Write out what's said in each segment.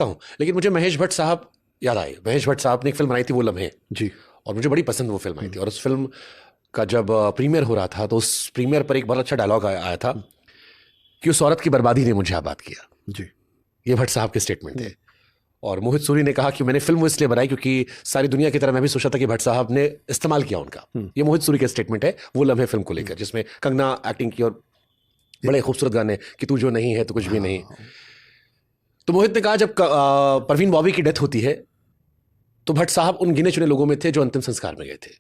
हूँ, लेकिन मुझे महेश भट्ट साहब याद आए। महेश भट्ट साहब ने एक फिल्म बनाई थी वो लम्हे जी। और मुझे बड़ी पसंद वो फिल्म आई थी। और उस फिल्म का जब प्रीमियर हो रहा था तो उस प्रीमियर पर एक बहुत अच्छा डायलॉग आया था कि उस औरत की बर्बादी ने मुझे आबाद किया। जी। ये भट्ट साहब के स्टेटमेंट थे। और मोहित सूरी ने कहा कि मैंने फिल्म वो इसलिए बनाई क्योंकि सारी दुनिया की तरह मैं भी सोचा था कि भट्ट साहब ने इस्तेमाल किया उनका। ये मोहित सूरी का स्टेटमेंट है वो लम्हे फिल्म को लेकर, जिसमें कंगना एक्टिंग की और बड़े खूबसूरत गाने कि तू जो नहीं है तो कुछ भी नहीं। तो मोहित ने कहा जब परवीन बॉबी की डेथ होती है तो भट्ट साहब उन गिने चुने लोगों में थे जो अंतिम संस्कार में गए थे।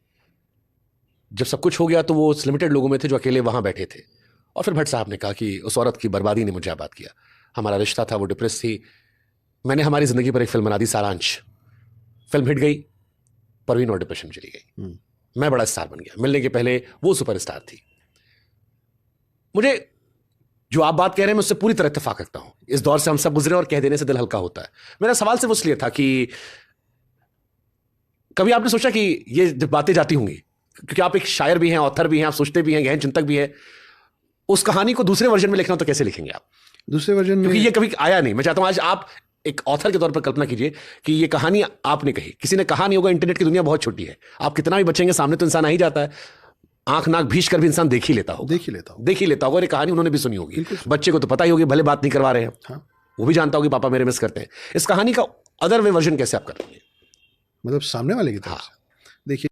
जब सब कुछ हो गया तो वो उस लिमिटेड लोगों में थे जो अकेले वहां बैठे थे। और फिर भट्ट साहब ने कहा कि उस औरत की बर्बादी ने मुझे आबाद किया। हमारा रिश्ता था, वो डिप्रेस थी, मैंने हमारी जिंदगी पर एक फिल्म बना दी सारांश। फिल्म हिट गई, परवीन और डिप्रेशन में चली गई। मैं बड़ा स्टार बन गया। मिलने के पहले वो सुपरस्टार थी। मुझे जो आप बात कह रहे हैं मैं उससे पूरी तरह इत्तेफाक रखता हूं। इस दौर से हम सब गुजरे और कह देने से दिल हल्का होता है। मेरा सवाल सिर्फ इसलिए था कि कभी आपने सोचा कि ये जब बातें जाती होंगी, क्योंकि आप एक शायर भी हैं, ऑथर भी हैं, आप सोचते भी हैं, गहन चिंतक भी हैं, उस कहानी को दूसरे वर्जन में लिखना तो कैसे लिखेंगे आप? दूसरे वर्जन में, क्योंकि ये कभी आया नहीं। मैं चाहता हूं आज आप एक ऑथर के तौर पर कल्पना कीजिए कि ये कहानी आपने कही, किसी ने कहा नहीं होगा। इंटरनेट की दुनिया बहुत छोटी है, आप कितना भी बचेंगे सामने तो इंसान आ ही जाता है। आंख नाक भींच कर भी इंसान देख ही लेता होगा। और ये कहानी उन्होंने भी सुनी होगी। बच्चे को तो पता ही होगी, भले बात नहीं करवा रहे हैं, हाँ। वो भी जानता होगी पापा मेरे मिस करते हैं। इस कहानी का अदर वे वर्जन कैसे आप कर रहे हैं, मतलब सामने वाले की तरफ से? देखिए